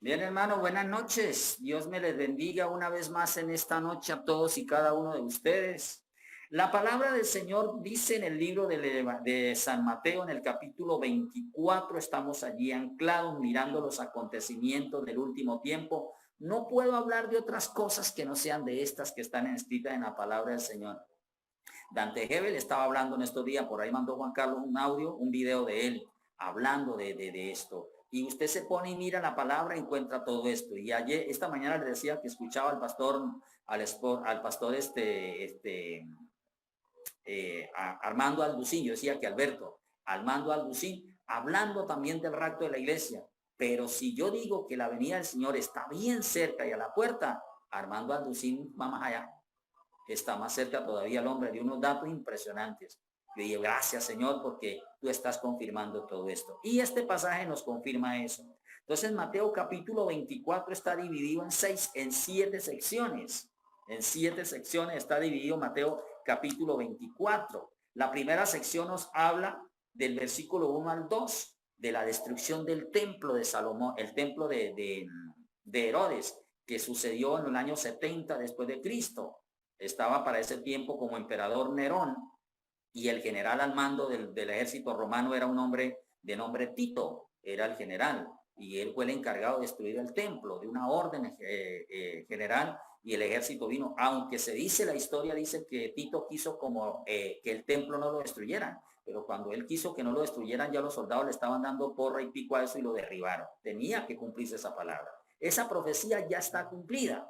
Bien, hermano, buenas noches. Dios me les bendiga una vez más en esta noche a todos y cada uno de ustedes. La palabra del Señor dice en el libro de San Mateo, en el capítulo 24, estamos allí anclados mirando los acontecimientos del último tiempo. No puedo hablar de otras cosas que no sean de estas que están escritas en la palabra del Señor. Dante Hebel estaba hablando en estos días, por ahí mandó Juan Carlos un audio, un video de él, hablando de esto. Y usted se pone y mira la palabra y encuentra todo esto. Y ayer, esta mañana le decía que escuchaba al pastor, al pastor Armando Alducín, yo decía que Alberto, Armando Alducín, hablando también del rapto de la iglesia. Pero si yo digo que la venida del Señor está bien cerca y a la puerta, Armando Alducín va más allá, está más cerca todavía el hombre de unos datos impresionantes. Yo digo, gracias Señor, porque tú estás confirmando todo esto. Y este pasaje nos confirma eso. Entonces Mateo capítulo 24 está dividido en 7 secciones. En 7 secciones está dividido Mateo capítulo 24. La primera sección nos habla del versículo 1 al 2, de la destrucción del templo de Salomón, el templo de Herodes, que sucedió en el año 70 después de Cristo. Estaba para ese tiempo como emperador Nerón, y el general al mando del ejército romano era un hombre de nombre Tito, era el general, y él fue el encargado de destruir el templo, de una orden general, y el ejército vino, aunque se dice, la historia dice que Tito quiso como que el templo no lo destruyeran, pero cuando él quiso que no lo destruyeran, ya los soldados le estaban dando porra y pico a eso y lo derribaron. Tenía que cumplirse esa palabra. Esa profecía ya está cumplida,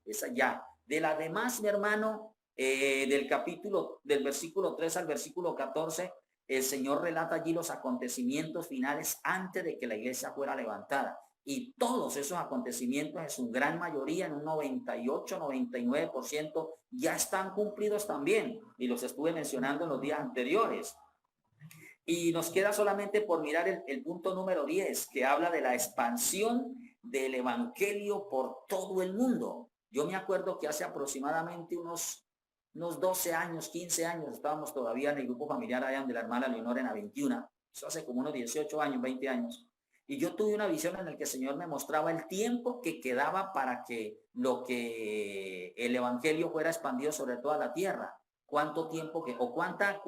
esa ya. De la demás, mi hermano, del capítulo, del versículo 3 al versículo 14, el Señor relata allí los acontecimientos finales antes de que la iglesia fuera levantada. Y todos esos acontecimientos, en su gran mayoría, en un 98, 99%, ya están cumplidos también. Y los estuve mencionando en los días anteriores. Y nos queda solamente por mirar el punto número 10, que habla de la expansión del evangelio por todo el mundo. Yo me acuerdo que hace aproximadamente unos 12 años, 15 años, estábamos todavía en el grupo familiar allá de la hermana Leonor en la 21, eso hace como unos 18 años, 20 años. Y yo tuve una visión en la que el Señor me mostraba el tiempo que quedaba para que el evangelio fuera expandido sobre toda la tierra. Cuánto tiempo que, o cuánta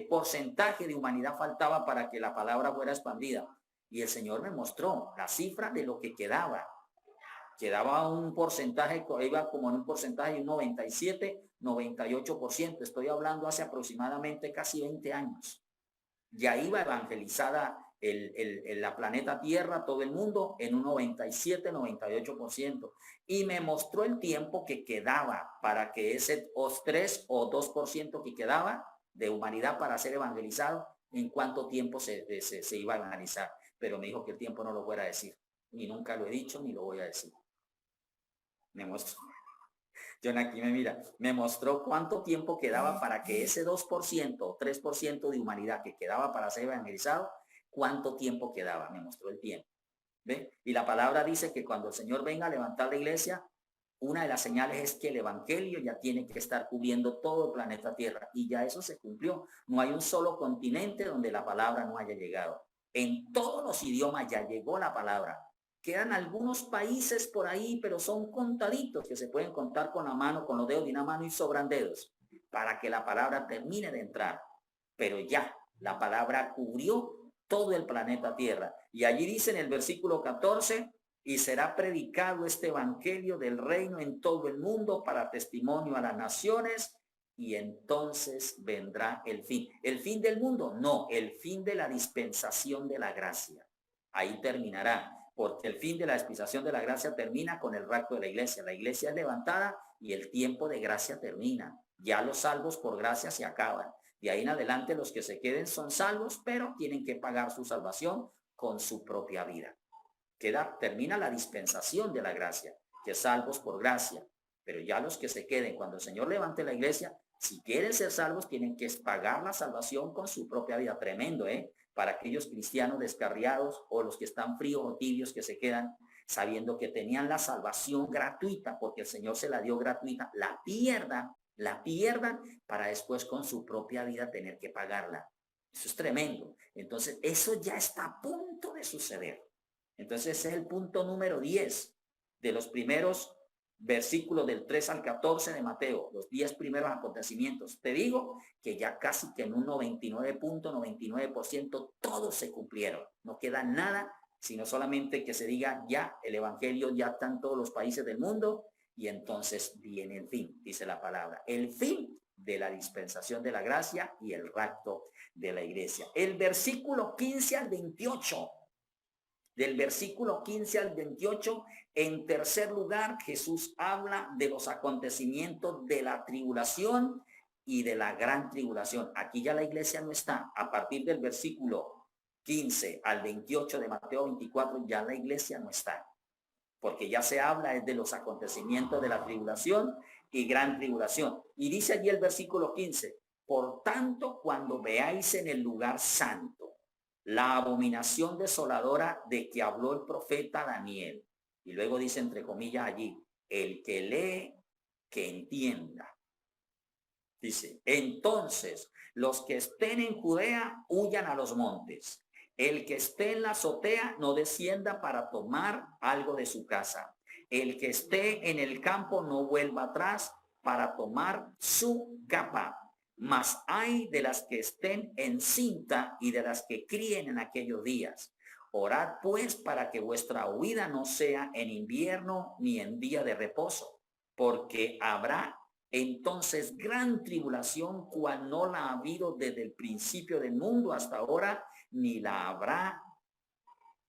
porcentaje de humanidad faltaba para que la palabra fuera expandida. Y el Señor me mostró la cifra de lo que quedaba. Quedaba un porcentaje, iba como en un porcentaje de un 97, 98%. Estoy hablando hace aproximadamente casi 20 años. Ya iba evangelizada la planeta Tierra, todo el mundo, en un 97, 98%. Y me mostró el tiempo que quedaba para que ese 3 o 2% que quedaba de humanidad para ser evangelizado, en cuánto tiempo se iba a evangelizar. Pero me dijo que el tiempo no lo fuera a decir. Ni nunca lo he dicho, ni lo voy a decir. Me mostró. John aquí me mira, me mostró cuánto tiempo quedaba para que ese 2% o 3% de humanidad que quedaba para ser evangelizado, cuánto tiempo quedaba, me mostró el tiempo. ¿Ve? Y la palabra dice que cuando el Señor venga a levantar la iglesia, una de las señales es que el evangelio ya tiene que estar cubriendo todo el planeta Tierra, y ya eso se cumplió. No hay un solo continente donde la palabra no haya llegado. En todos los idiomas ya llegó la palabra. Quedan algunos países por ahí, pero son contaditos que se pueden contar con la mano, con los dedos de una mano, y sobran dedos para que la palabra termine de entrar. Pero ya, la palabra cubrió todo el planeta Tierra. Y allí dice en el versículo 14, y será predicado este evangelio del reino en todo el mundo para testimonio a las naciones, y entonces vendrá el fin. ¿El fin del mundo? No, el fin de la dispensación de la gracia. Ahí terminará, porque el fin de la dispensación de la gracia termina con el rapto de la iglesia. La iglesia es levantada y el tiempo de gracia termina. Ya los salvos por gracia se acaban. De ahí en adelante los que se queden son salvos, pero tienen que pagar su salvación con su propia vida. Termina la dispensación de la gracia, que salvos por gracia. Pero ya los que se queden, cuando el Señor levante la iglesia, si quieren ser salvos, tienen que pagar la salvación con su propia vida. Tremendo, para aquellos cristianos descarriados o los que están fríos o tibios que se quedan sabiendo que tenían la salvación gratuita, porque el Señor se la dio gratuita, la pierdan para después con su propia vida tener que pagarla. Eso es tremendo. Entonces, eso ya está a punto de suceder. Entonces, ese es el punto número 10 de los primeros versículos del 3 al 14 de Mateo, los 10 primeros acontecimientos. Te digo que ya casi que en un 99.99% todos se cumplieron. No queda nada, sino solamente que se diga ya el evangelio ya está en todos los países del mundo y entonces viene el fin, dice la palabra. El fin de la dispensación de la gracia y el rapto de la iglesia. El versículo 15 al 28. Del versículo 15 al 28, en tercer lugar, Jesús habla de los acontecimientos de la tribulación y de la gran tribulación. Aquí ya la iglesia no está. A partir del versículo 15 al 28 de Mateo 24, ya la iglesia no está. Porque ya se habla de los acontecimientos de la tribulación y gran tribulación. Y dice allí el versículo 15, por tanto, cuando veáis en el lugar santo la abominación desoladora de que habló el profeta Daniel. Y luego dice entre comillas allí, el que lee, que entienda. Dice, entonces los que estén en Judea huyan a los montes. El que esté en la azotea no descienda para tomar algo de su casa. El que esté en el campo no vuelva atrás para tomar su capa. Mas hay de las que estén en cinta y de las que críen en aquellos días. Orad pues para que vuestra huida no sea en invierno ni en día de reposo, porque habrá entonces gran tribulación cual no la ha habido desde el principio del mundo hasta ahora, ni la habrá,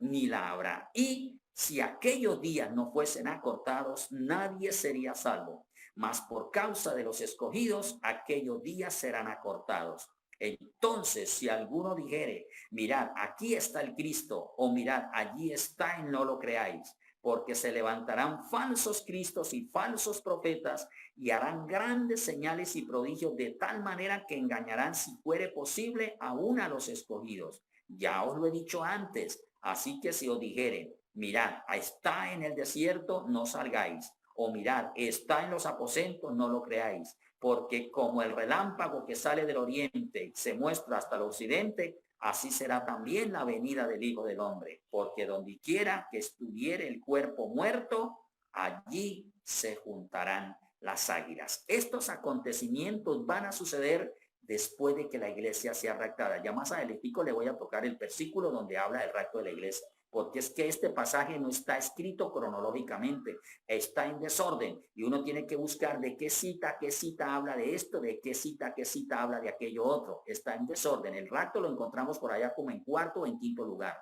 ni la habrá. Y si aquellos días no fuesen acortados, nadie sería salvo. Mas por causa de los escogidos, aquellos días serán acortados. Entonces, si alguno dijere, mirad, aquí está el Cristo, o mirad, allí está y no lo creáis, porque se levantarán falsos cristos y falsos profetas y harán grandes señales y prodigios de tal manera que engañarán, si fuere posible, aún a los escogidos. Ya os lo he dicho antes, así que si os dijeren, mirad, está en el desierto, no salgáis. O mirad, está en los aposentos, no lo creáis. Porque como el relámpago que sale del oriente se muestra hasta el occidente, así será también la venida del Hijo del Hombre. Porque donde quiera que estuviere el cuerpo muerto, allí se juntarán las águilas. Estos acontecimientos van a suceder después de que la iglesia sea raptada. Ya más adelante le voy a tocar el versículo donde habla del rapto de la iglesia, porque es que este pasaje no está escrito cronológicamente, está en desorden y uno tiene que buscar de qué cita habla de esto, de qué cita habla de aquello otro. Está en desorden. El rapto lo encontramos por allá como en cuarto o en quinto lugar,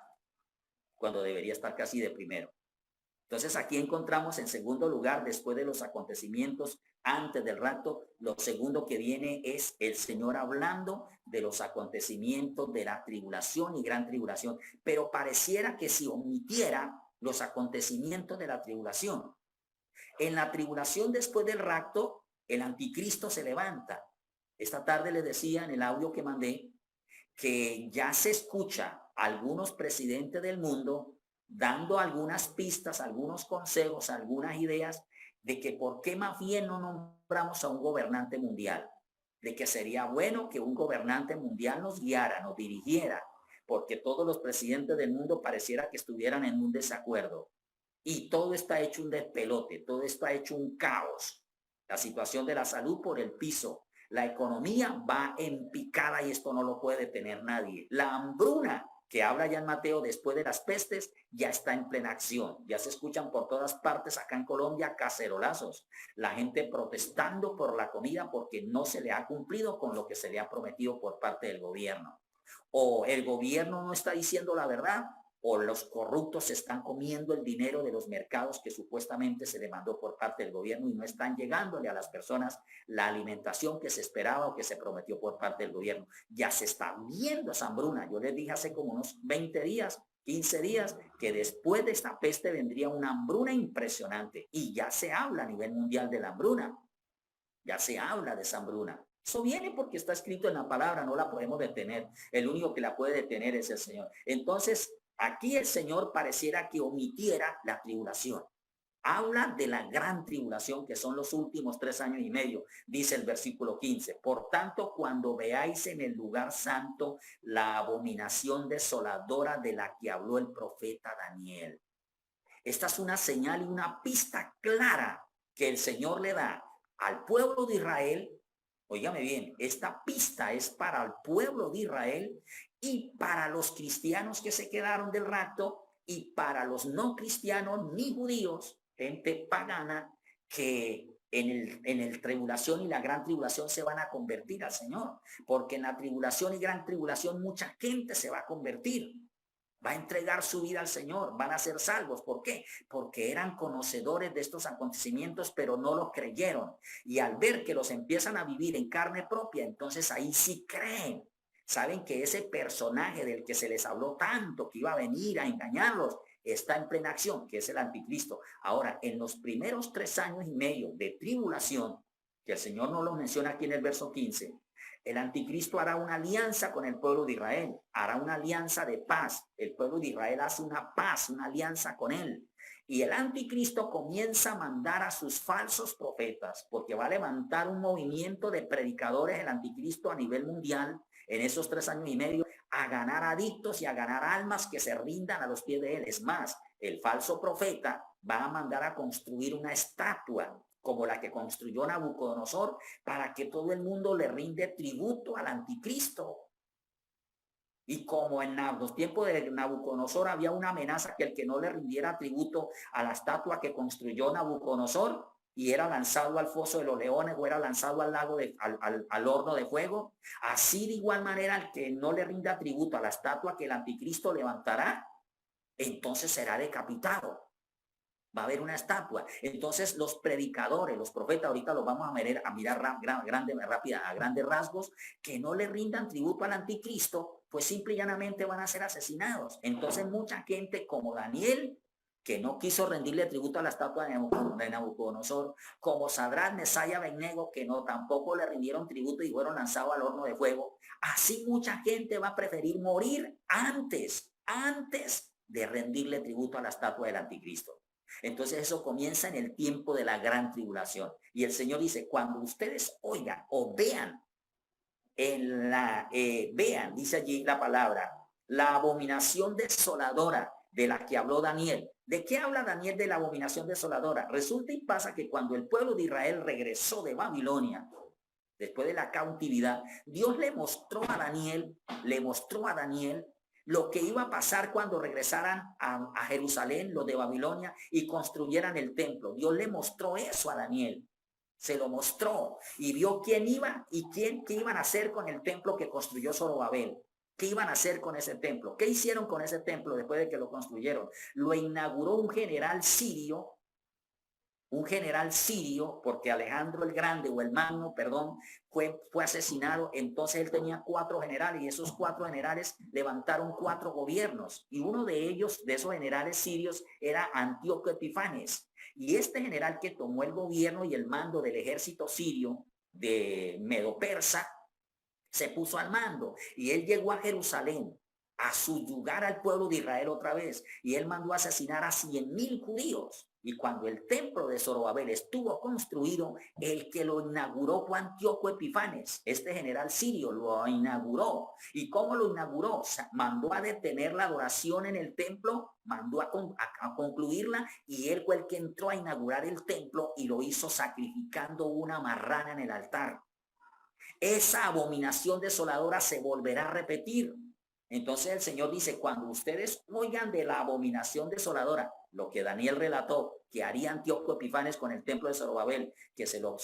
cuando debería estar casi de primero. Entonces aquí encontramos en segundo lugar, después de los acontecimientos antes del rapto, lo segundo que viene es el Señor hablando de los acontecimientos de la tribulación y gran tribulación. Pero pareciera que si omitiera los acontecimientos de la tribulación. En la tribulación después del rapto, el anticristo se levanta. Esta tarde les decía en el audio que mandé que ya se escucha a algunos presidentes del mundo dando algunas pistas, algunos consejos, algunas ideas de que por qué más bien no nombramos a un gobernante mundial, de que sería bueno que un gobernante mundial nos guiara, nos dirigiera, porque todos los presidentes del mundo pareciera que estuvieran en un desacuerdo y todo está hecho un despelote, todo está hecho un caos. La situación de la salud por el piso, la economía va en picada y esto no lo puede detener nadie. La hambruna que habla ya en Mateo después de las pestes, ya está en plena acción. Ya se escuchan por todas partes acá en Colombia cacerolazos. La gente protestando por la comida porque no se le ha cumplido con lo que se le ha prometido por parte del gobierno. O el gobierno no está diciendo la verdad, o los corruptos se están comiendo el dinero de los mercados que supuestamente se demandó por parte del gobierno y no están llegándole a las personas la alimentación que se esperaba o que se prometió por parte del gobierno. Ya se está viendo esa hambruna. Yo les dije hace como unos 20 días, 15 días, que después de esta peste vendría una hambruna impresionante y ya se habla a nivel mundial de la hambruna. Ya se habla de esa hambruna. Eso viene porque está escrito en la palabra, no la podemos detener. El único que la puede detener es el Señor. Entonces, aquí el Señor pareciera que omitiera la tribulación. Habla de la gran tribulación, que son los últimos 3 años y medio, dice el versículo 15. Por tanto, cuando veáis en el lugar santo la abominación desoladora de la que habló el profeta Daniel. Esta es una señal y una pista clara que el Señor le da al pueblo de Israel. Óigame bien, esta pista es para el pueblo de Israel y para los cristianos que se quedaron del rapto y para los no cristianos ni judíos, gente pagana que en el tribulación y la gran tribulación se van a convertir al Señor, porque en la tribulación y gran tribulación mucha gente se va a convertir. Va a entregar su vida al Señor, van a ser salvos. ¿Por qué? Porque eran conocedores de estos acontecimientos, pero no los creyeron. Y al ver que los empiezan a vivir en carne propia, entonces ahí sí creen. Saben que ese personaje del que se les habló tanto, que iba a venir a engañarlos, está en plena acción, que es el anticristo. Ahora, en los primeros 3 años y medio de tribulación, que el Señor no lo menciona aquí en el verso 15, el anticristo hará una alianza con el pueblo de Israel, hará una alianza de paz. El pueblo de Israel hace una paz, una alianza con él. Y el anticristo comienza a mandar a sus falsos profetas, porque va a levantar un movimiento de predicadores el anticristo a nivel mundial en esos 3 años y medio, a ganar adictos y a ganar almas que se rindan a los pies de él. Es más, el falso profeta va a mandar a construir una estatua como la que construyó Nabucodonosor, para que todo el mundo le rinde tributo al anticristo. Y como en los tiempos de Nabucodonosor había una amenaza que el que no le rindiera tributo a la estatua que construyó Nabucodonosor y era lanzado al foso de los leones o era lanzado al lago al horno de fuego, así de igual manera el que no le rinda tributo a la estatua que el anticristo levantará, entonces será decapitado. Va a haber una estatua. Entonces los predicadores, los profetas, ahorita los vamos a mirar a grandes rasgos, que no le rindan tributo al anticristo, pues simple y llanamente van a ser asesinados. Entonces mucha gente como Daniel, que no quiso rendirle tributo a la estatua de Nabucodonosor, como Sadrach, Mesach y Abednego, que no tampoco le rindieron tributo y fueron lanzados al horno de fuego. Así mucha gente va a preferir morir antes de rendirle tributo a la estatua del anticristo. Entonces eso comienza en el tiempo de la gran tribulación. Y el Señor dice, cuando ustedes oigan o vean, vean, dice allí la palabra, la abominación desoladora de la que habló Daniel. ¿De qué habla Daniel de la abominación desoladora? Resulta y pasa que cuando el pueblo de Israel regresó de Babilonia, después de la cautividad, Dios le mostró a Daniel lo que iba a pasar cuando regresaran a Jerusalén, los de Babilonia, y construyeran el templo. Dios le mostró eso a Daniel. Se lo mostró y vio quién iba y qué iban a hacer con el templo que construyó Zorobabel. ¿Qué iban a hacer con ese templo? ¿Qué hicieron con ese templo después de que lo construyeron? Lo inauguró un general sirio, porque Alejandro el Grande o el Magno, perdón, fue asesinado. Entonces él tenía 4 generales y esos 4 generales levantaron 4 gobiernos y uno de ellos, de esos generales sirios, era Antíoco Epifanes. Y este general que tomó el gobierno y el mando del ejército sirio de Medo-Persa se puso al mando y él llegó a Jerusalén a subyugar al pueblo de Israel otra vez y él mandó a asesinar a 100,000 judíos. Y cuando el templo de Zorobabel estuvo construido, el que lo inauguró fue Antíoco Epifanes. Este general sirio lo inauguró. ¿Y cómo lo inauguró? O sea, mandó a detener la adoración en el templo, mandó a concluirla, y él fue el que entró a inaugurar el templo y lo hizo sacrificando una marrana en el altar. Esa abominación desoladora se volverá a repetir. Entonces el Señor dice, cuando ustedes oigan de la abominación desoladora, lo que Daniel relató, que haría Antíoco Epifanes con el templo de Zorobabel, que se lo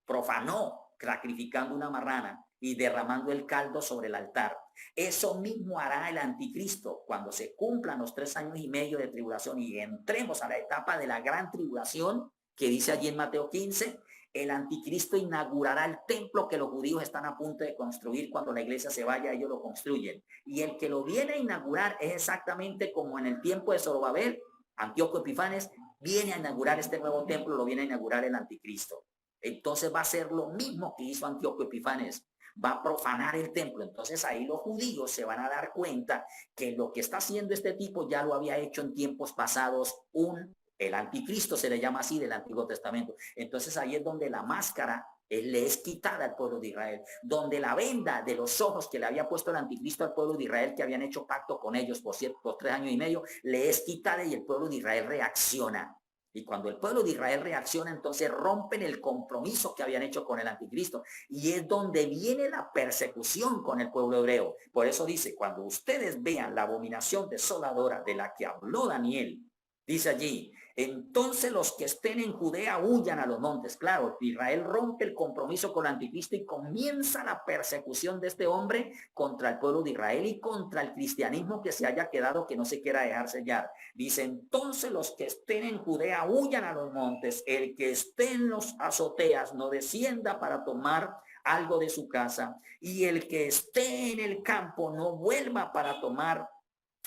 profanó, sacrificando una marrana y derramando el caldo sobre el altar. Eso mismo hará el anticristo cuando se cumplan los 3 años y medio de tribulación y entremos a la etapa de la gran tribulación, que dice allí en Mateo 15, el anticristo inaugurará el templo que los judíos están a punto de construir. Cuando la iglesia se vaya, ellos lo construyen. Y el que lo viene a inaugurar es exactamente como en el tiempo de Zorobabel, Antíoco Epifanes viene a inaugurar este nuevo templo, lo viene a inaugurar el anticristo. Entonces va a ser lo mismo que hizo Antíoco Epifanes. Va a profanar el templo. Entonces ahí los judíos se van a dar cuenta que lo que está haciendo este tipo ya lo había hecho en tiempos pasados un El anticristo se le llama así del Antiguo Testamento. Entonces ahí es donde la máscara le es quitada al pueblo de Israel, donde la venda de los ojos que le había puesto el anticristo al pueblo de Israel, que habían hecho pacto con ellos por 3 años y medio, le es quitada y el pueblo de Israel reacciona. Y cuando el pueblo de Israel reacciona, entonces rompen el compromiso que habían hecho con el anticristo. Y es donde viene la persecución con el pueblo hebreo. Por eso dice, cuando ustedes vean la abominación desoladora de la que habló Daniel, dice allí, entonces los que estén en Judea huyan a los montes. Claro, Israel rompe el compromiso con el anticristo y comienza la persecución de este hombre contra el pueblo de Israel y contra el cristianismo que se haya quedado, que no se quiera dejar sellar. Dice, entonces los que estén en Judea huyan a los montes. El que esté en los azoteas no descienda para tomar algo de su casa. Y el que esté en el campo no vuelva para tomar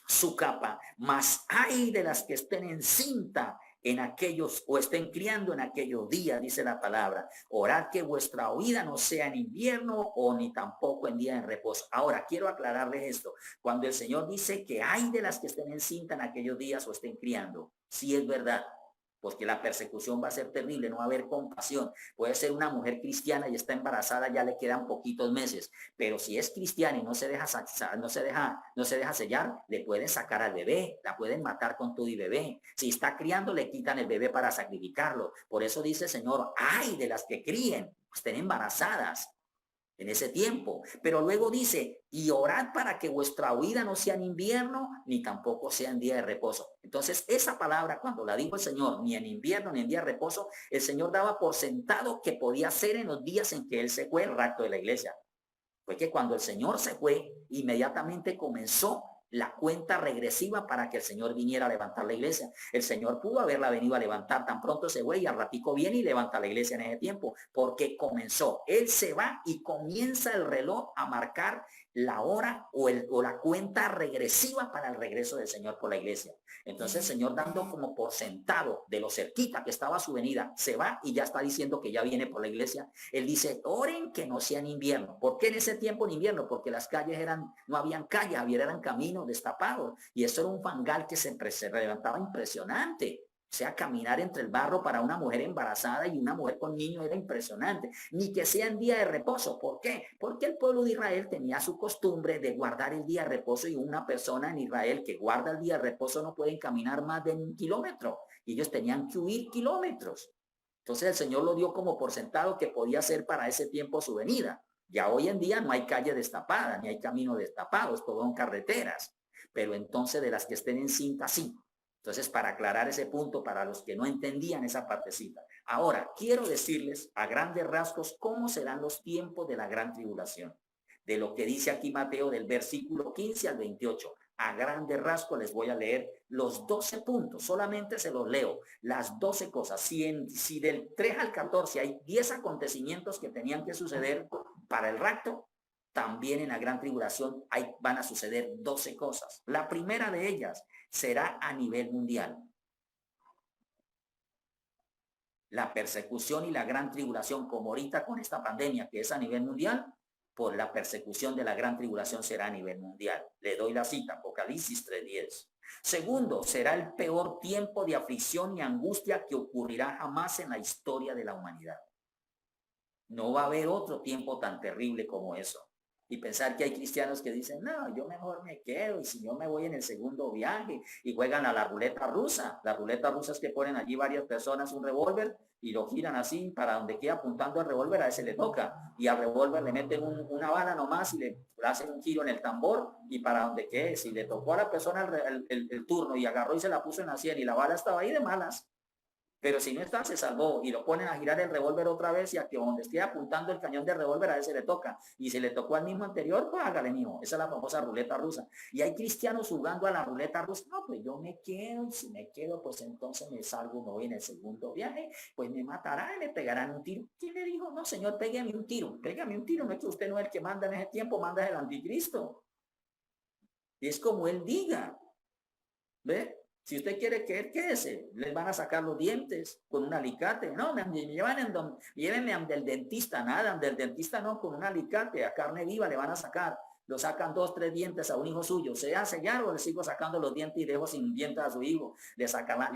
su capa, mas hay de las que estén encinta en aquellos o estén criando en aquellos días, dice la palabra. Orad que vuestra huida no sea en invierno o ni tampoco en día de reposo. Ahora, quiero aclararles esto. Cuando el Señor dice que hay de las que estén encinta en aquellos días o estén criando, sí es verdad. Porque la persecución va a ser terrible, no va a haber compasión. Puede ser una mujer cristiana y está embarazada, ya le quedan poquitos meses, pero si es cristiana y no se deja sellar, le pueden sacar al bebé, la pueden matar con todo y bebé. Si está criando, le quitan el bebé para sacrificarlo. Por eso dice el Señor, ay de las que críen, estén embarazadas en ese tiempo. Pero luego dice, y orad para que vuestra huida no sea en invierno, ni tampoco sea en día de reposo. Entonces, esa palabra, cuando la dijo el Señor, ni en invierno ni en día de reposo, el Señor daba por sentado que podía ser en los días en que Él se fue, el rapto de la iglesia. Fue que cuando el Señor se fue, inmediatamente comenzó la cuenta regresiva para que el Señor viniera a levantar la iglesia. El Señor pudo haberla venido a levantar, tan pronto se fue y al ratico viene y levanta la iglesia en ese tiempo, porque comenzó. Él se va y comienza el reloj a marcar la hora o la cuenta regresiva para el regreso del Señor por la iglesia. Entonces el Señor, dando como por sentado de lo cerquita que estaba su venida, se va y ya está diciendo que ya viene por la iglesia. Él dice, oren que no sea en invierno. ¿Por qué en ese tiempo en invierno? Porque las calles no habían calles, eran caminos destapados. Y eso era un fangal que se levantaba impresionante. O sea, caminar entre el barro para una mujer embarazada y una mujer con niños era impresionante. Ni que sea en día de reposo. ¿Por qué? Porque el pueblo de Israel tenía su costumbre de guardar el día de reposo, y una persona en Israel que guarda el día de reposo no puede caminar más de 1 kilómetro. Y ellos tenían que huir kilómetros. Entonces el Señor lo dio como por sentado que podía ser para ese tiempo su venida. Ya hoy en día no hay calle destapada, ni hay camino destapados, todo son carreteras. Pero entonces de las que estén en cinta, sí. Entonces, para aclarar ese punto, para los que no entendían esa partecita. Ahora, quiero decirles a grandes rasgos cómo serán los tiempos de la gran tribulación. De lo que dice aquí Mateo del versículo 15 al 28. A grandes rasgos les voy a leer los 12 puntos. Solamente se los leo. Las 12 cosas. Si del 3 al 14 hay 10 acontecimientos que tenían que suceder para el rapto, también en la gran tribulación van a suceder 12 cosas. La primera de ellas será a nivel mundial. La persecución y la gran tribulación, como ahorita con esta pandemia que es a nivel mundial, por la persecución de la gran tribulación será a nivel mundial. Le doy la cita, Apocalipsis 3:10. Segundo, será el peor tiempo de aflicción y angustia que ocurrirá jamás en la historia de la humanidad. No va a haber otro tiempo tan terrible como eso. Y pensar que hay cristianos que dicen, no, yo mejor me quedo, y si yo me voy en el segundo viaje, y juegan a la ruleta rusa. La ruleta rusa es que ponen allí varias personas un revólver y lo giran así para donde queda apuntando al revólver, a ese le toca, y al revólver le meten una bala nomás y le hacen un giro en el tambor, y para donde quede, si le tocó a la persona el turno y agarró y se la puso en la sien y la bala estaba ahí de malas. Pero si no está, se salvó, y lo ponen a girar el revólver otra vez, y a que donde esté apuntando el cañón de revólver a ese le toca. Y si le tocó al mismo anterior, pues hágale, mijo. Esa es la famosa ruleta rusa. Y hay cristianos jugando a la ruleta rusa. No, pues yo me quedo, y si me quedo, pues entonces me salgo, me voy en el segundo viaje, pues me matarán y me pegarán un tiro. ¿Quién le dijo? No, señor, pégame un tiro. Pégame un tiro. No es que usted no es el que manda en ese tiempo, manda el anticristo. Y es como él diga. ¿Ve? Si usted quiere creer, quédese. Les van a sacar los dientes con un alicate. No, llévenme del dentista. Nada, del dentista no, con un alicate. A carne viva le van a sacar. lo sacan 2, 3 dientes a un hijo suyo, ¿se hace ya o le sigo sacando los dientes y dejo sin dientes a su hijo? Le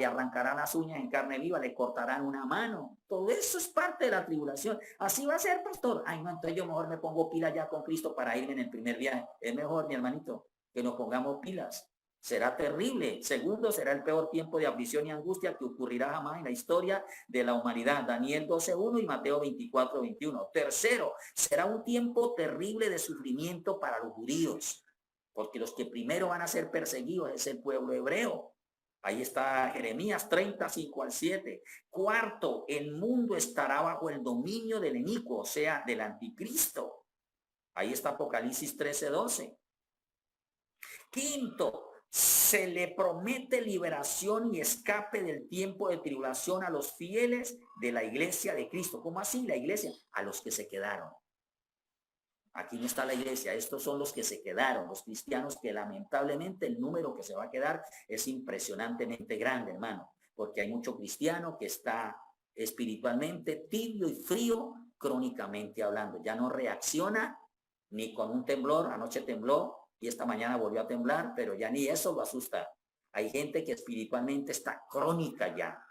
arrancarán las uñas en carne viva, le cortarán una mano. Todo eso es parte de la tribulación. Así va a ser, pastor. Ay, no, entonces yo mejor me pongo pilas ya con Cristo para irme en el primer viaje. Es mejor, mi hermanito, que nos pongamos pilas. Será terrible. Segundo, será el peor tiempo de aflicción y angustia que ocurrirá jamás en la historia de la humanidad. Daniel 12:1 y Mateo 24:21. Tercero, será un tiempo terrible de sufrimiento para los judíos, porque los que primero van a ser perseguidos es el pueblo hebreo. Ahí está Jeremías 30:5-7. Cuarto, el mundo estará bajo el dominio del inicuo, o sea, del anticristo. Ahí está Apocalipsis 13:12. Quinto, se le promete liberación y escape del tiempo de tribulación a los fieles de la iglesia de Cristo. ¿Cómo así la iglesia? A los que se quedaron. Aquí no está la iglesia, estos son los que se quedaron, los cristianos, que lamentablemente el número que se va a quedar es impresionantemente grande, hermano, porque hay mucho cristiano que está espiritualmente tibio y frío, crónicamente hablando. Ya no reacciona ni con un temblor. Anoche tembló y esta mañana volvió a temblar, pero ya ni eso lo asusta. Hay gente que espiritualmente está crónica ya.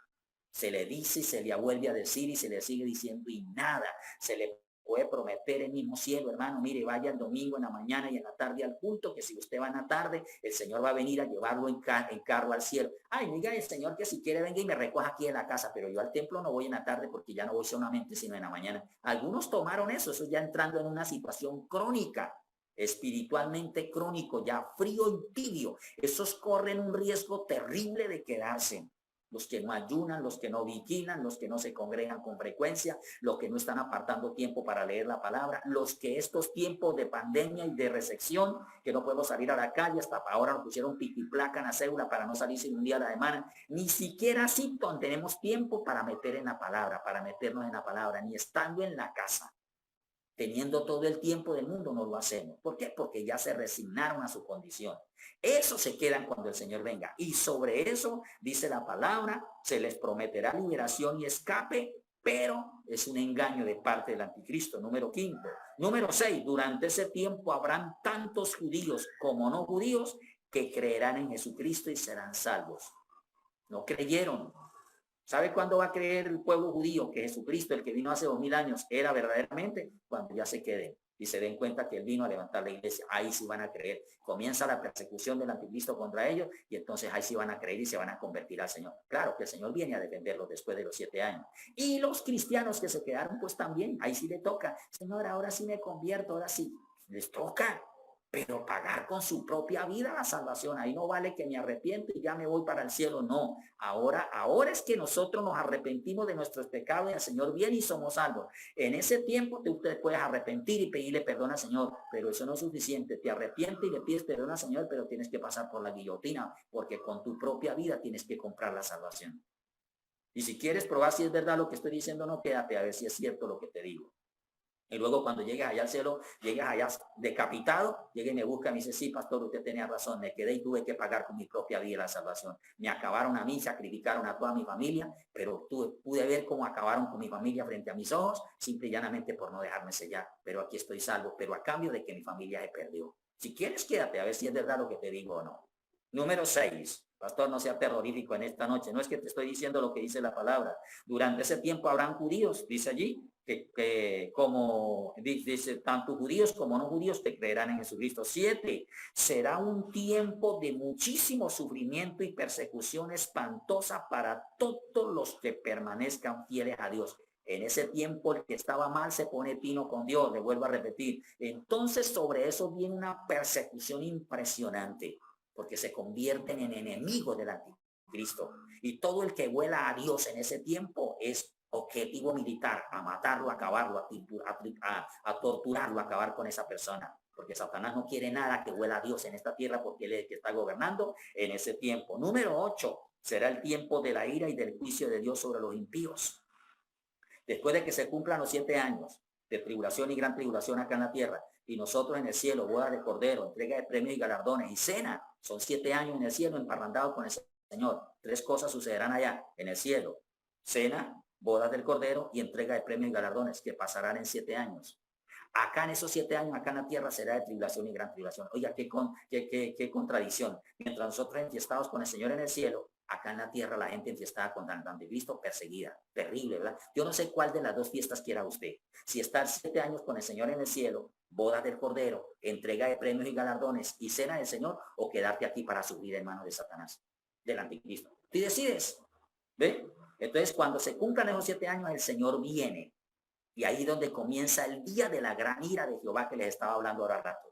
Se le dice y se le vuelve a decir y se le sigue diciendo y nada. Se le puede prometer el mismo cielo, hermano, mire, vaya el domingo en la mañana y en la tarde al culto, que si usted va en la tarde, el Señor va a venir a llevarlo en carro al cielo. Ay, diga el Señor que si quiere venga y me recoja aquí en la casa, pero yo al templo no voy en la tarde porque ya no voy solamente sino en la mañana. Algunos tomaron eso ya entrando en una situación crónica, espiritualmente crónico, ya frío y tibio. Esos corren un riesgo terrible de quedarse. Los que no ayunan, los que no vigilan, los que no se congregan con frecuencia, los que no están apartando tiempo para leer la palabra, los que estos tiempos de pandemia y de recesión, que no podemos salir a la calle, hasta ahora nos pusieron piquiplaca en la cédula para no salir sin un día a la semana, ni siquiera así tenemos tiempo para meter en la palabra, para meternos en la palabra, ni estando en la casa. Teniendo todo el tiempo del mundo no lo hacemos. ¿Por qué? Porque ya se resignaron a su condición. Eso se quedan cuando el Señor venga. Y sobre eso, dice la palabra, se les prometerá liberación y escape, pero es un engaño de parte del anticristo. Número 5. Número 6. Durante ese tiempo habrán tantos judíos como no judíos que creerán en Jesucristo y serán salvos. No creyeron. ¿Sabe cuándo va a creer el pueblo judío que Jesucristo, el que vino hace 2000 años, era verdaderamente? Cuando ya se queden y se den cuenta que él vino a levantar la iglesia. Ahí sí van a creer. Comienza la persecución del anticristo contra ellos y entonces ahí sí van a creer y se van a convertir al Señor. Claro que el Señor viene a defenderlos después de los 7 años. Y los cristianos que se quedaron, pues también, ahí sí le toca. Señor, ahora sí me convierto, ahora sí. Les toca. Pero pagar con su propia vida la salvación. Ahí no vale que me arrepiento y ya me voy para el cielo. No, ahora es que nosotros nos arrepentimos de nuestros pecados y el Señor viene y somos salvos. En ese tiempo usted puedes arrepentir y pedirle perdón al Señor, pero eso no es suficiente. Te arrepientes y le pides perdón al Señor, pero tienes que pasar por la guillotina, porque con tu propia vida tienes que comprar la salvación. Y si quieres probar si es verdad lo que estoy diciendo, no, quédate a ver si es cierto lo que te digo. Y luego cuando llegues allá al cielo, llegues allá decapitado, llegue y me busca y me dice, sí, pastor, usted tenía razón, me quedé y tuve que pagar con mi propia vida la salvación. Me acabaron a mí, sacrificaron a toda mi familia, pero pude ver cómo acabaron con mi familia frente a mis ojos, simple y llanamente por no dejarme sellar. Pero aquí estoy salvo, pero a cambio de que mi familia se perdió. Si quieres, quédate a ver si es verdad lo que te digo o no. Número 6. Pastor, no sea terrorífico en esta noche. No es que te estoy diciendo lo que dice la palabra. Durante ese tiempo habrán judíos, dice allí, que como dice, tanto judíos como no judíos te creerán en Jesucristo. 7. Será un tiempo de muchísimo sufrimiento y persecución espantosa para todos los que permanezcan fieles a Dios. En ese tiempo el que estaba mal se pone pino con Dios, le vuelvo a repetir. Entonces sobre eso viene una persecución impresionante, porque se convierten en enemigos del anticristo. Y todo el que vuela a Dios en ese tiempo es objetivo militar, a matarlo, a acabarlo, a torturarlo, a acabar con esa persona. Porque Satanás no quiere nada que vuela a Dios en esta tierra, porque él es el que está gobernando en ese tiempo. Número 8. Será el tiempo de la ira y del juicio de Dios sobre los impíos. Después de que se cumplan los 7 años de tribulación y gran tribulación acá en la tierra, y nosotros en el cielo, boda de cordero, entrega de premios y galardones y cena, son 7 años en el cielo emparrandados con el Señor. 3 cosas sucederán allá en el cielo: cena, bodas del cordero y entrega de premios y galardones que pasarán en 7 años. Acá en esos 7 años, acá en la tierra será de tribulación y gran tribulación. Oiga, qué contradicción. Mientras nosotros enfiestados con el Señor en el cielo, acá en la tierra la gente enfiestada con el anticristo, perseguida. Terrible, ¿verdad? Yo no sé cuál de las dos fiestas quiera usted. Si estar 7 años con el Señor en el cielo, boda del Cordero, entrega de premios y galardones y cena del Señor, o quedarte aquí para sufrir en manos de Satanás, del anticristo. Tú decides. ¿Ve? Entonces, cuando se cumplan esos 7 años, el Señor viene. Y ahí es donde comienza el día de la gran ira de Jehová que les estaba hablando ahora rato.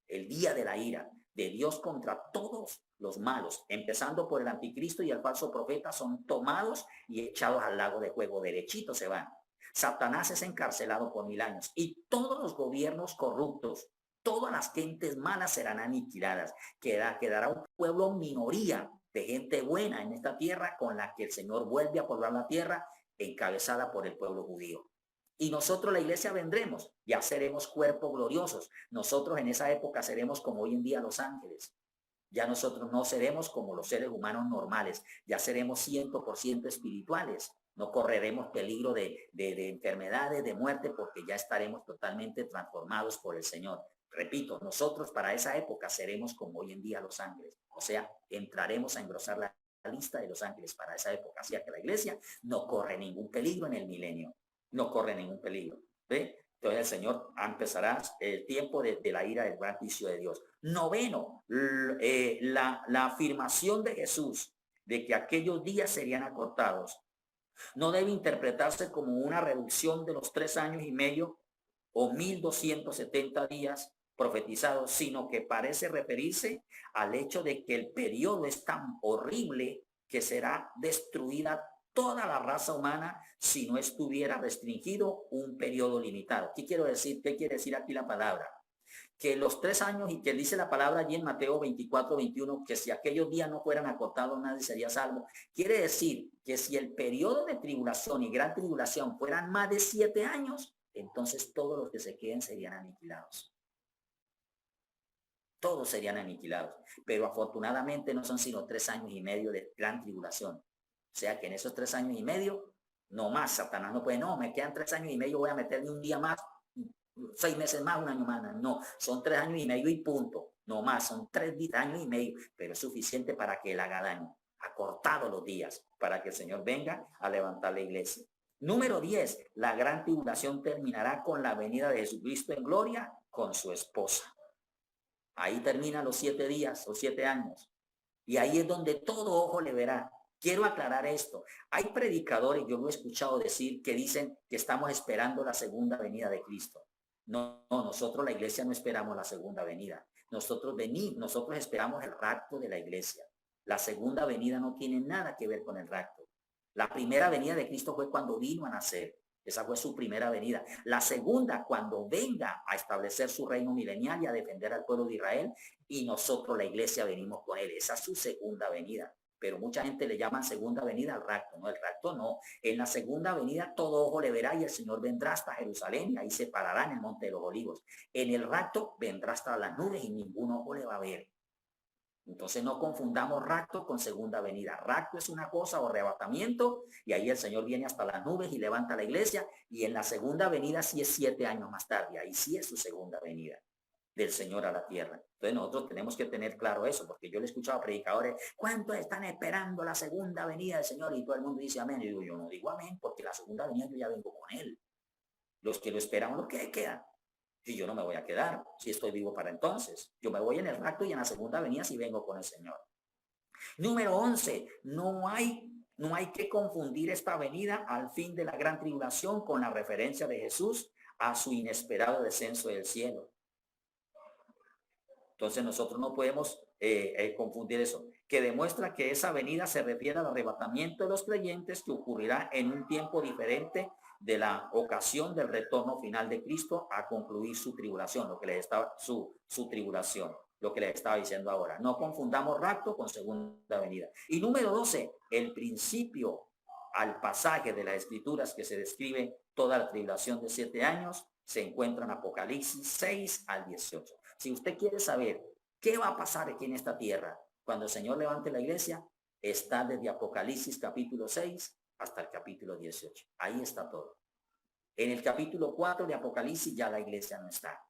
El día de la ira de Dios contra todos los malos, empezando por el anticristo y el falso profeta, son tomados y echados al lago de fuego. Derechito se van. Satanás es encarcelado por 1000 años y todos los gobiernos corruptos, todas las gentes malas serán aniquiladas. Quedará un pueblo minoría de gente buena en esta tierra con la que el Señor vuelve a poblar la tierra, encabezada por el pueblo judío. Y nosotros, la iglesia, vendremos, ya seremos cuerpos gloriosos. Nosotros en esa época seremos como hoy en día los ángeles. Ya nosotros no seremos como los seres humanos normales, ya seremos 100% espirituales. No correremos peligro de enfermedades, de muerte, porque ya estaremos totalmente transformados por el Señor. Repito, nosotros para esa época seremos como hoy en día los ángeles. O sea, entraremos a engrosar la lista de los ángeles para esa época. Así que la iglesia no corre ningún peligro en el milenio. No corre ningún peligro. ¿Ve? Entonces el Señor empezará el tiempo de la ira del gran juicio de Dios. Noveno, la afirmación de Jesús de que aquellos días serían acortados no debe interpretarse como una reducción de los 3 años y medio o 1270 días profetizados, sino que parece referirse al hecho de que el periodo es tan horrible que será destruida toda la raza humana si no estuviera restringido un periodo limitado. ¿Qué quiero decir? ¿Qué quiere decir aquí la palabra? Que los 3 años, y que dice la palabra allí en Mateo 24:21, que si aquellos días no fueran acortados, nadie sería salvo. Quiere decir que si el periodo de tribulación y gran tribulación fueran más de 7 años, entonces todos los que se queden serían aniquilados. Todos serían aniquilados. Pero afortunadamente no son sino 3 años y medio de gran tribulación. O sea que en esos 3 años y medio, no más, Satanás no puede, no, me quedan 3 años y medio, voy a meterme un día más, 6 meses más, un año más. No, son 3 años y medio y punto. No más, son 3 años y medio, pero es suficiente para que él haga daño. Ha cortado los días para que el Señor venga a levantar la iglesia. Número 10, la gran tribulación terminará con la venida de Jesucristo en gloria con su esposa. Ahí terminan los 7 días o 7 años. Y ahí es donde todo ojo le verá. Quiero aclarar esto. Hay predicadores, yo lo he escuchado decir, que dicen que estamos esperando la segunda venida de Cristo. No, nosotros la iglesia no esperamos la segunda venida. Nosotros esperamos el rapto de la iglesia. La segunda venida no tiene nada que ver con el rapto. La primera venida de Cristo fue cuando vino a nacer. Esa fue su primera venida. La segunda, cuando venga a establecer su reino milenial y a defender al pueblo de Israel, y nosotros, la iglesia, venimos con él. Esa es su segunda venida. Pero mucha gente le llama segunda venida al rapto. No, el rapto no. En la segunda venida todo ojo le verá y el Señor vendrá hasta Jerusalén y ahí se parará en el Monte de los Olivos. En el rapto vendrá hasta las nubes y ningún ojo le va a ver. Entonces no confundamos rapto con segunda venida. Rapto es una cosa o arrebatamiento y ahí el Señor viene hasta las nubes y levanta la iglesia, y en la segunda venida sí es 7 años más tarde. Ahí sí es su segunda venida del Señor a la tierra. Entonces nosotros tenemos que tener claro eso, porque yo le he escuchado a predicadores, ¿cuántos están esperando la segunda venida del Señor? Y todo el mundo dice amén. Y digo, yo no digo amén, porque la segunda venida yo ya vengo con él. Los que lo esperamos, los que quedan. Y yo no me voy a quedar si estoy vivo para entonces. Yo me voy en el rapto y en la segunda venida si vengo con el Señor. Número 11, no hay que confundir esta venida al fin de la gran tribulación con la referencia de Jesús a su inesperado descenso del cielo. Entonces nosotros no podemos confundir eso, que demuestra que esa venida se refiere al arrebatamiento de los creyentes que ocurrirá en un tiempo diferente de la ocasión del retorno final de Cristo a concluir su tribulación, lo que les estaba su tribulación, lo que les estaba diciendo ahora. No confundamos rapto con segunda venida. Y número 12, el principio al pasaje de las escrituras que se describe toda la tribulación de 7 años se encuentra en Apocalipsis 6 al 18. Si usted quiere saber qué va a pasar aquí en esta tierra cuando el Señor levante la iglesia, está desde Apocalipsis capítulo 6 hasta el capítulo 18. Ahí está todo. En el capítulo 4 de Apocalipsis ya la iglesia no está.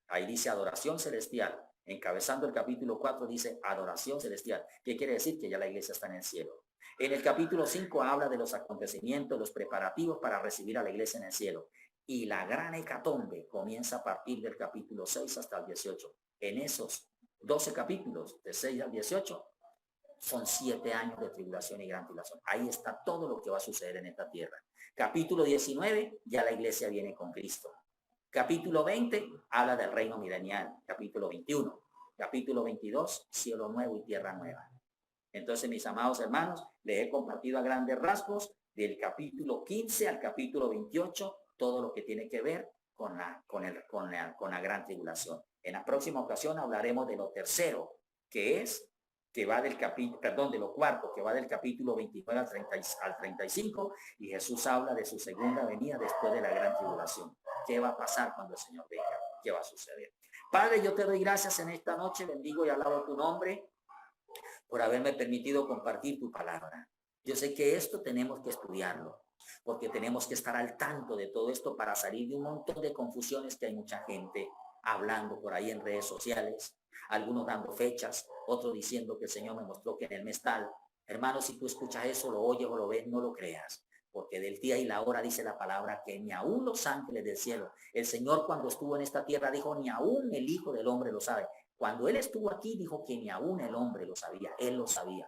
Ahí dice adoración celestial. Encabezando el capítulo 4 dice adoración celestial. ¿Qué quiere decir? Que ya la iglesia está en el cielo. En el capítulo 5 habla de los acontecimientos, los preparativos para recibir a la iglesia en el cielo. Y la gran hecatombe comienza a partir del capítulo 6 hasta el 18. En esos 12 capítulos, de 6 al 18, son 7 años de tribulación y gran tribulación. Ahí está todo lo que va a suceder en esta tierra. Capítulo 19, ya la iglesia viene con Cristo. Capítulo 20 habla del reino milenial. Capítulo 21. Capítulo 22, cielo nuevo y tierra nueva. Entonces, mis amados hermanos, les he compartido a grandes rasgos del capítulo 15 al capítulo 28 todo lo que tiene que ver con la gran tribulación. En la próxima ocasión hablaremos de lo tercero, que va del capítulo, perdón, de lo cuarto, que va del capítulo 29 al 35, y Jesús habla de su segunda venida después de la gran tribulación. ¿Qué va a pasar cuando el Señor venga? ¿Qué va a suceder? Padre, yo te doy gracias en esta noche, bendigo y alabo tu nombre por haberme permitido compartir tu palabra. Yo sé que esto tenemos que estudiarlo, porque tenemos que estar al tanto de todo esto para salir de un montón de confusiones que hay mucha gente hablando por ahí en redes sociales, algunos dando fechas, otros diciendo que el Señor me mostró que en el mes tal. Hermano, si tú escuchas eso, lo oyes o lo ves, no lo creas, porque del día y la hora dice la palabra que ni aún los ángeles del cielo, el Señor cuando estuvo en esta tierra dijo, ni aún el Hijo del Hombre lo sabe. Cuando Él estuvo aquí dijo que ni aún el hombre lo sabía, Él lo sabía.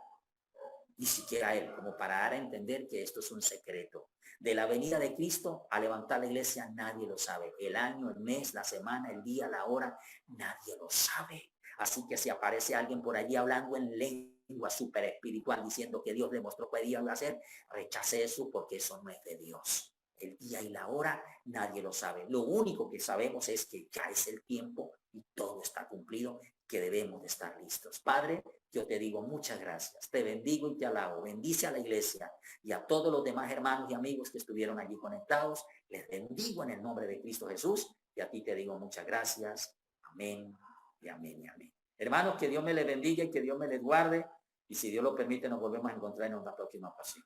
Ni siquiera Él, como para dar a entender que esto es un secreto. De la venida de Cristo a levantar la iglesia, nadie lo sabe. El año, el mes, la semana, el día, la hora, nadie lo sabe. Así que si aparece alguien por allí hablando en lengua súper espiritual, diciendo que Dios le mostró qué día iba a hacer, rechace eso porque eso no es de Dios. El día y la hora, nadie lo sabe. Lo único que sabemos es que ya es el tiempo y todo está cumplido, que debemos de estar listos. Padre, yo te digo muchas gracias, te bendigo y te alabo, bendice a la iglesia y a todos los demás hermanos y amigos que estuvieron allí conectados, les bendigo en el nombre de Cristo Jesús y a ti te digo muchas gracias, amén y amén y amén. Hermanos, que Dios me les bendiga y que Dios me les guarde y si Dios lo permite nos volvemos a encontrar en una próxima ocasión.